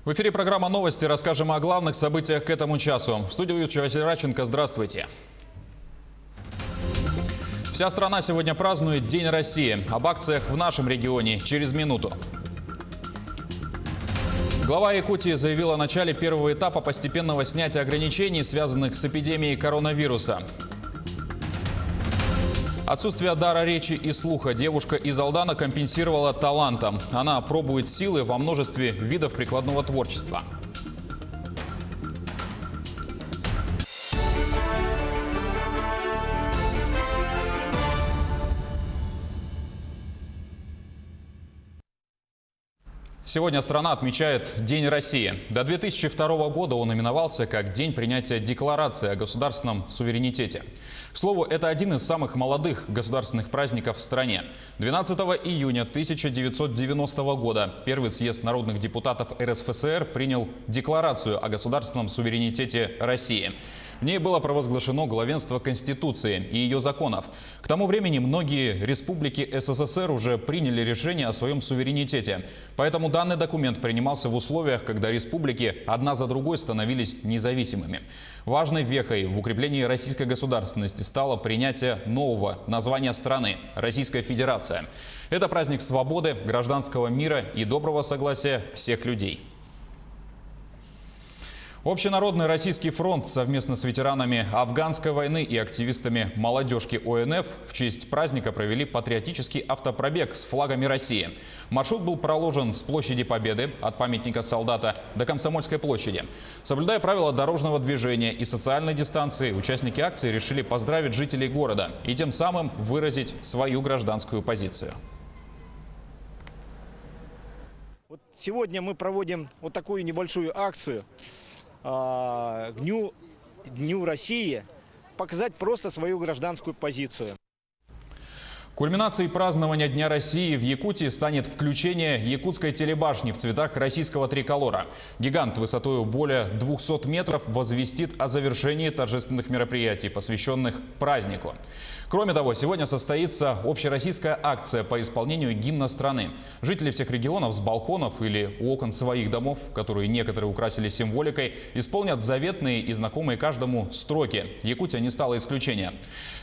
В эфире программа «Новости». Расскажем о главных событиях к этому часу. В студии Василий Радченко. Здравствуйте. Вся страна сегодня празднует День России. Об акциях в нашем регионе через минуту. Глава Якутии заявила о начале первого этапа постепенного снятия ограничений, связанных с эпидемией коронавируса. Отсутствие дара речи и слуха девушка из Алдана компенсировала талантом. Она пробует силы во множестве видов прикладного творчества. Сегодня страна отмечает День России. До 2002 года он именовался как День принятия Декларации о государственном суверенитете. К слову, это один из самых молодых государственных праздников в стране. 12 июня 1990 года первый съезд народных депутатов РСФСР принял Декларацию о государственном суверенитете России. В ней было провозглашено главенство Конституции и ее законов. К тому времени многие республики СССР уже приняли решение о своем суверенитете. Поэтому данный документ принимался в условиях, когда республики одна за другой становились независимыми. Важной вехой в укреплении российской государственности стало принятие нового названия страны – Российская Федерация. Это праздник свободы, гражданского мира и доброго согласия всех людей. Общенародный Российский фронт совместно с ветеранами афганской войны и активистами молодежки ОНФ в честь праздника провели патриотический автопробег с флагами России. Маршрут был проложен с площади Победы от памятника солдата до Комсомольской площади. Соблюдая правила дорожного движения и социальной дистанции, участники акции решили поздравить жителей города и тем самым выразить свою гражданскую позицию. Вот сегодня мы проводим вот такую небольшую акцию к Дню России, показать просто свою гражданскую позицию. Кульминацией празднования Дня России в Якутии станет включение якутской телебашни в цветах российского триколора. Гигант высотой более 200 метров возвестит о завершении торжественных мероприятий, посвященных празднику. Кроме того, сегодня состоится общероссийская акция по исполнению гимна страны. Жители всех регионов с балконов или у окон своих домов, которые некоторые украсили символикой, исполнят заветные и знакомые каждому строки. Якутия не стала исключением.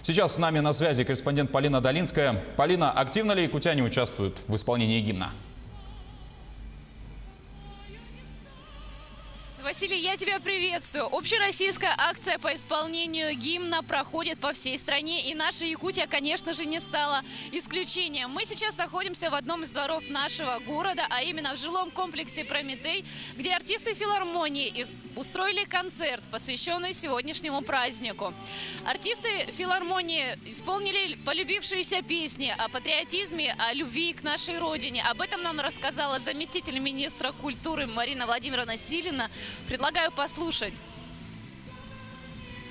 Сейчас с нами на связи корреспондент Полина Долинская. Полина, активно ли якутяне участвуют в исполнении гимна? Василий, я тебя приветствую. Общероссийская акция по исполнению гимна проходит по всей стране, и наша Якутия, конечно же, не стала исключением. Мы сейчас находимся в одном из дворов нашего города, а именно в жилом комплексе «Прометей», где артисты филармонии устроили концерт, посвященный сегодняшнему празднику. Артисты филармонии исполнили полюбившиеся песни о патриотизме, о любви к нашей родине. Об этом нам рассказала заместитель министра культуры Марина Владимировна Силина. Предлагаю послушать.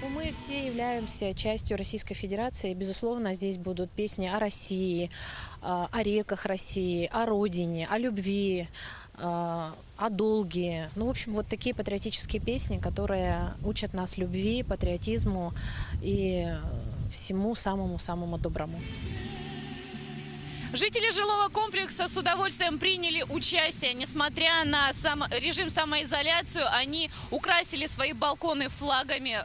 Мы все являемся частью Российской Федерации. Безусловно, здесь будут песни о России, о реках России, о родине, о любви, о долге. Ну, в общем, вот такие патриотические песни, которые учат нас любви, патриотизму и всему самому-самому доброму. Жители жилого комплекса с удовольствием приняли участие. Несмотря на режим самоизоляции, они украсили свои балконы флагами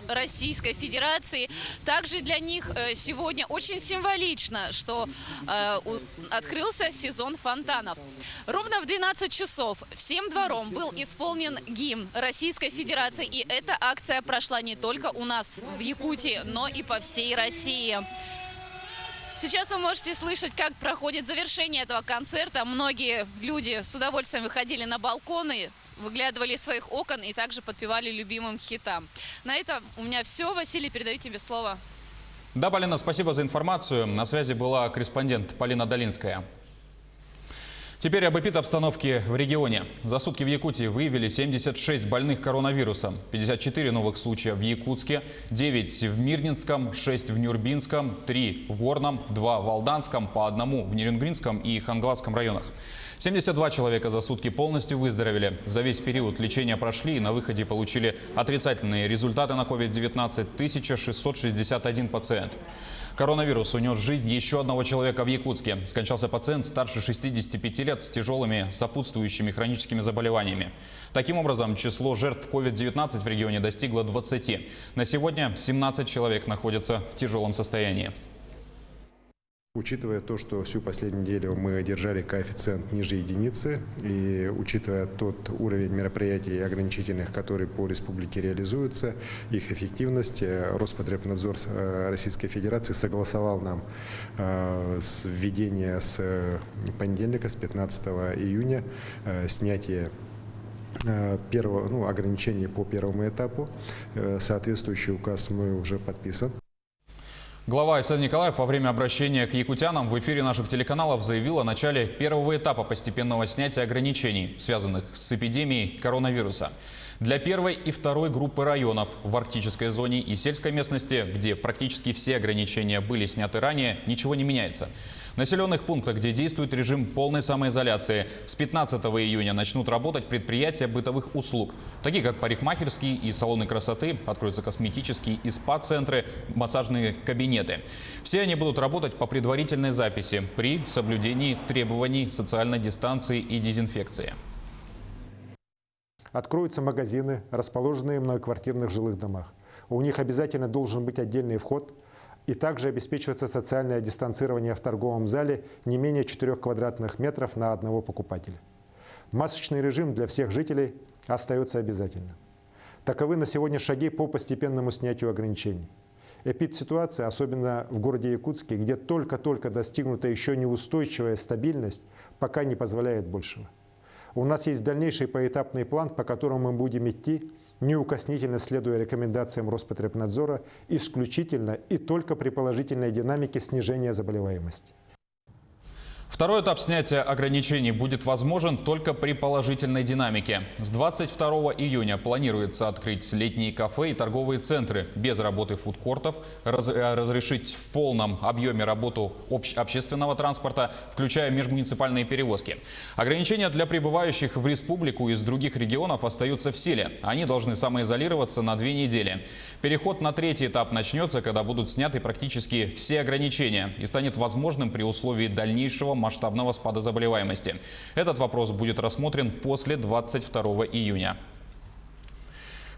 Российской Федерации. Также для них сегодня очень символично, что открылся сезон фонтанов. Ровно в 12 часов всем двором был исполнен гимн Российской Федерации. И эта акция прошла не только у нас в Якутии, но и по всей России. Сейчас вы можете слышать, как проходит завершение этого концерта. Многие люди с удовольствием выходили на балконы, выглядывали из своих окон и также подпевали любимым хитам. На этом у меня все. Василий, передаю тебе слово. Да, Полина, спасибо за информацию. На связи была корреспондент Полина Долинская. Теперь об эпидобстановке в регионе. За сутки в Якутии выявили 76 больных коронавирусом, 54 новых случая в Якутске, 9 в Мирнинском, 6 в Нюрбинском, 3 в Горном, 2 в Алданском, по 1 в Нерюнгринском и Хангаласском районах. 72 человека за сутки полностью выздоровели. За весь период лечения прошли и на выходе получили отрицательные результаты на COVID-19 1661 пациент. Коронавирус унес жизнь еще одного человека в Якутске. Скончался пациент старше 65 лет с тяжелыми сопутствующими хроническими заболеваниями. Таким образом, число жертв COVID-19 в регионе достигло 20. На сегодня 17 человек находятся в тяжелом состоянии. Учитывая то, что всю последнюю неделю мы держали коэффициент ниже единицы, и учитывая тот уровень мероприятий ограничительных, которые по республике реализуются, их эффективность, Роспотребнадзор Российской Федерации согласовал нам введение с понедельника, с 15 июня, снятие ограничений по первому этапу. Соответствующий указ мы уже подписан. Глава Айсен Николаев во время обращения к якутянам в эфире наших телеканалов заявил о начале первого этапа постепенного снятия ограничений, связанных с эпидемией коронавируса. Для первой и второй группы районов в арктической зоне и сельской местности, где практически все ограничения были сняты ранее, ничего не меняется. В населенных пунктах, где действует режим полной самоизоляции, с 15 июня начнут работать предприятия бытовых услуг, такие как парикмахерские и салоны красоты, откроются косметические и спа-центры, массажные кабинеты. Все они будут работать по предварительной записи при соблюдении требований социальной дистанции и дезинфекции. Откроются магазины, расположенные в многоквартирных жилых домах. У них обязательно должен быть отдельный вход. И также обеспечивается социальное дистанцирование в торговом зале не менее 4 квадратных метров на одного покупателя. Масочный режим для всех жителей остается обязательным. Таковы на сегодня шаги по постепенному снятию ограничений. Эпидситуация, особенно в городе Якутске, где только-только достигнута еще неустойчивая стабильность, пока не позволяет большего. У нас есть дальнейший поэтапный план, по которому мы будем идти, неукоснительно следуя рекомендациям Роспотребнадзора, исключительно и только при положительной динамике снижения заболеваемости. Второй этап снятия ограничений будет возможен только при положительной динамике. С 22 июня планируется открыть летние кафе и торговые центры без работы фудкортов, разрешить в полном объеме работу общественного транспорта, включая межмуниципальные перевозки. Ограничения для прибывающих в республику из других регионов остаются в силе. Они должны самоизолироваться на 2 недели. Переход на третий этап начнется, когда будут сняты практически все ограничения и станет возможным при условии дальнейшего масштабного спада заболеваемости. Этот вопрос будет рассмотрен после 22 июня.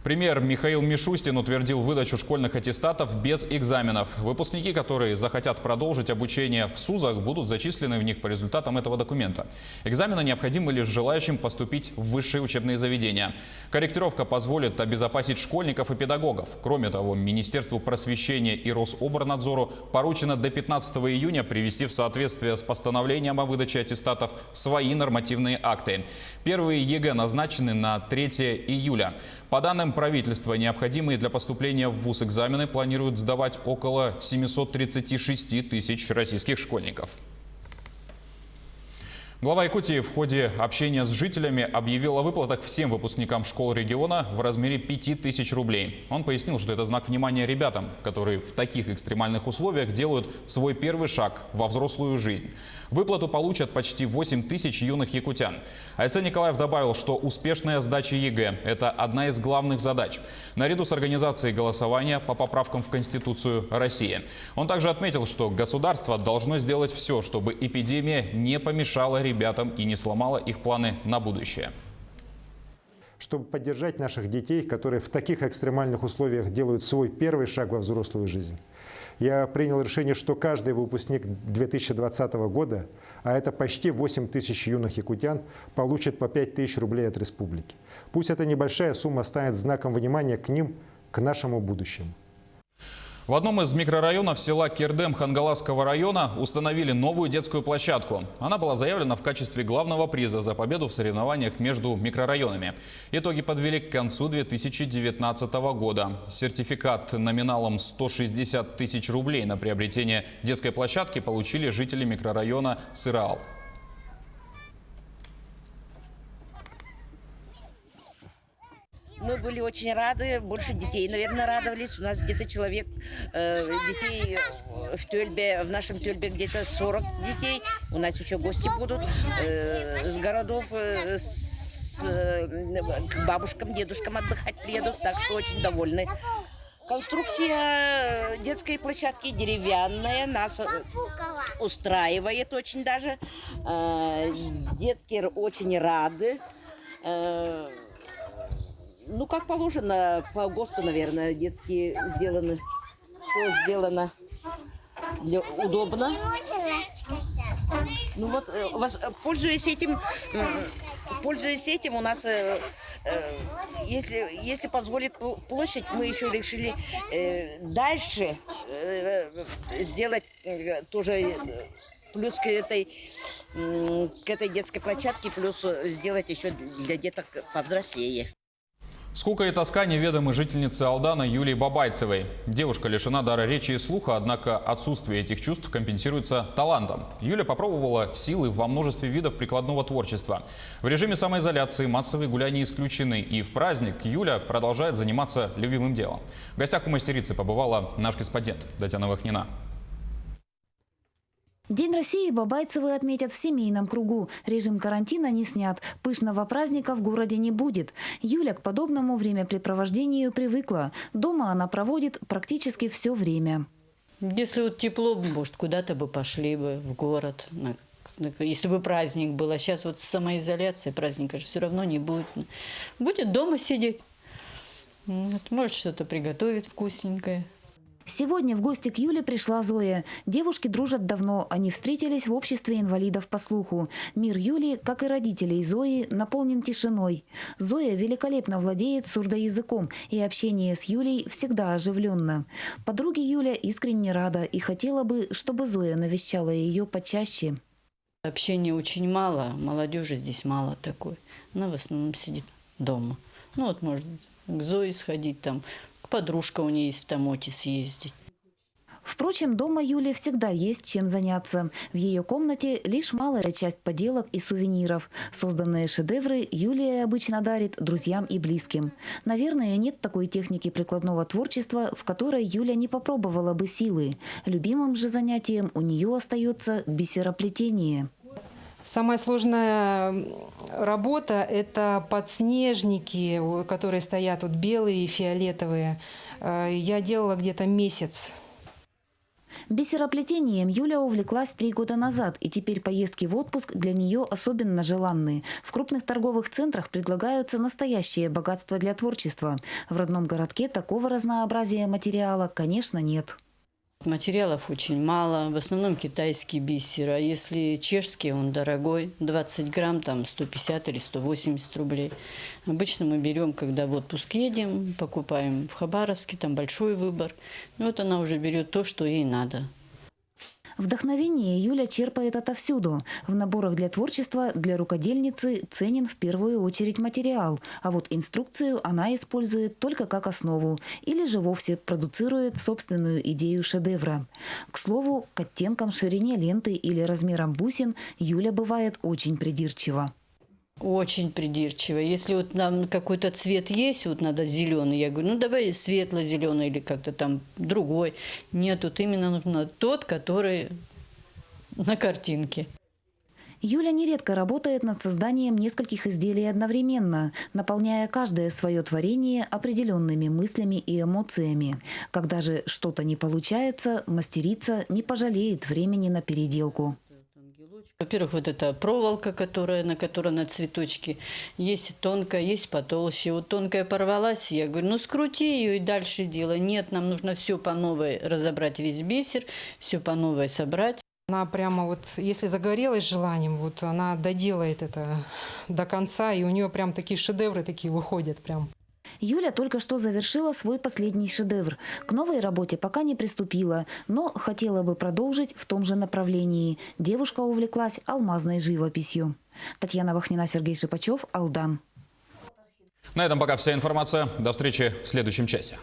Премьер Михаил Мишустин утвердил выдачу школьных аттестатов без экзаменов. Выпускники, которые захотят продолжить обучение в СУЗах, будут зачислены в них по результатам этого документа. Экзамены необходимы лишь желающим поступить в высшие учебные заведения. Корректировка позволит обезопасить школьников и педагогов. Кроме того, Министерству просвещения и Рособорнадзору поручено до 15 июня привести в соответствие с постановлением о выдаче аттестатов свои нормативные акты. Первые ЕГЭ назначены на 3 июля. По данным правительства, необходимые для поступления в ВУЗ экзамены планируют сдавать около 736 тысяч российских школьников. Глава Якутии в ходе общения с жителями объявил о выплатах всем выпускникам школ региона в размере 5000 рублей. Он пояснил, что это знак внимания ребятам, которые в таких экстремальных условиях делают свой первый шаг во взрослую жизнь. Выплату получат почти 8000 юных якутян. Айсен Николаев добавил, что успешная сдача ЕГЭ – это одна из главных задач, наряду с организацией голосования по поправкам в Конституцию России. Он также отметил, что государство должно сделать все, чтобы эпидемия не помешала ребятам и не сломала их планы на будущее. Чтобы поддержать наших детей, которые в таких экстремальных условиях делают свой первый шаг во взрослую жизнь, я принял решение, что каждый выпускник 2020 года, а это почти 8000 юных якутян, получит по 5000 рублей от республики. Пусть эта небольшая сумма станет знаком внимания к ним, к нашему будущему. В одном из микрорайонов села Кердем Хангаласского района установили новую детскую площадку. Она была заявлена в качестве главного приза за победу в соревнованиях между микрорайонами. Итоги подвели к концу 2019 года. Сертификат номиналом 160 тысяч рублей на приобретение детской площадки получили жители микрорайона Сыраал. Мы были очень рады, больше детей, наверное, радовались. У нас где-то человек, детей в Тюльбе, в нашем Тюльбе где-то 40 детей. У нас еще гости будут с городов, к бабушкам, дедушкам отдыхать приедут, так что очень довольны. Конструкция детской площадки деревянная, нас устраивает очень даже. Детки очень рады. Ну, как положено, по ГОСТу, наверное, детские сделаны. Все сделано удобно. Ну вот, пользуясь этим, у нас, если позволит площадь, мы еще решили дальше сделать тоже плюс к этой детской площадке, плюс сделать еще для деток повзрослее. Скука и тоска неведомы жительницы Алдана Юлии Бабайцевой. Девушка лишена дара речи и слуха, однако отсутствие этих чувств компенсируется талантом. Юля попробовала силы во множестве видов прикладного творчества. В режиме самоизоляции массовые гуляния исключены, и в праздник Юля продолжает заниматься любимым делом. В гостях у мастерицы побывала наш корреспондент Татьяна Вахнина. День России Бабайцевы отметят в семейном кругу. Режим карантина не снят. Пышного праздника в городе не будет. Юля к подобному времяпрепровождению привыкла. Дома она проводит практически все время. Если вот тепло, может, куда-то бы пошли бы в город. Если бы праздник был. А сейчас вот самоизоляция, праздника же все равно не будет. Будет дома сидеть. Может, что-то приготовить вкусненькое. Сегодня в гости к Юле пришла Зоя. Девушки дружат давно. Они встретились в обществе инвалидов по слуху. Мир Юли, как и родителей Зои, наполнен тишиной. Зоя великолепно владеет сурдоязыком, и общение с Юлей всегда оживленно. Подруге Юля искренне рада и хотела бы, чтобы Зоя навещала ее почаще. Общения очень мало, молодежи здесь мало такой. Она в основном сидит дома. Ну вот может к Зое сходить там. Подружка у нее есть в Тамоте съездить. Впрочем, дома Юле всегда есть чем заняться. В ее комнате лишь малая часть поделок и сувениров. Созданные шедевры Юлия обычно дарит друзьям и близким. Наверное, нет такой техники прикладного творчества, в которой Юля не попробовала бы силы. Любимым же занятием у нее остается бисероплетение. Самая сложная работа – это подснежники, которые стоят вот белые и фиолетовые. Я делала где-то месяц. Бисероплетением Юля увлеклась 3 года назад, и теперь поездки в отпуск для нее особенно желанны. В крупных торговых центрах предлагаются настоящее богатство для творчества. В родном городке такого разнообразия материала, конечно, нет. Материалов очень мало, в основном китайский бисер, а если чешский, он дорогой, 20 грамм, там 150 или 180 рублей. Обычно мы берем, когда в отпуск едем, покупаем в Хабаровске, там большой выбор. И вот она уже берет то, что ей надо. Вдохновение Юля черпает отовсюду. В наборах для творчества для рукодельницы ценен в первую очередь материал, а вот инструкцию она использует только как основу или же вовсе продуцирует собственную идею шедевра. К слову, к оттенкам, ширине ленты или размерам бусин Юля бывает очень придирчива. Очень придирчиво. Если вот нам какой-то цвет есть, вот надо зеленый, я говорю, ну давай светло-зеленый или как-то там другой. Нет, тут именно нужно тот, который на картинке. Юля нередко работает над созданием нескольких изделий одновременно, наполняя каждое свое творение определенными мыслями и эмоциями. Когда же что-то не получается, мастерица не пожалеет времени на переделку. Во-первых, вот эта проволока, на которой на цветочке, есть тонкая, есть потолще. Вот тонкая порвалась, я говорю, ну скрути ее и дальше делай. Нет, нам нужно все по новой разобрать, весь бисер, все по новой собрать. Она прямо вот, если загорелась желанием, вот она доделает это до конца, и у нее прям такие шедевры такие выходят прям. Юля только что завершила свой последний шедевр. К новой работе пока не приступила, но хотела бы продолжить в том же направлении. Девушка увлеклась алмазной живописью. Татьяна Вахнина, Сергей Шипачев, Алдан. На этом пока вся информация. До встречи в следующем часе.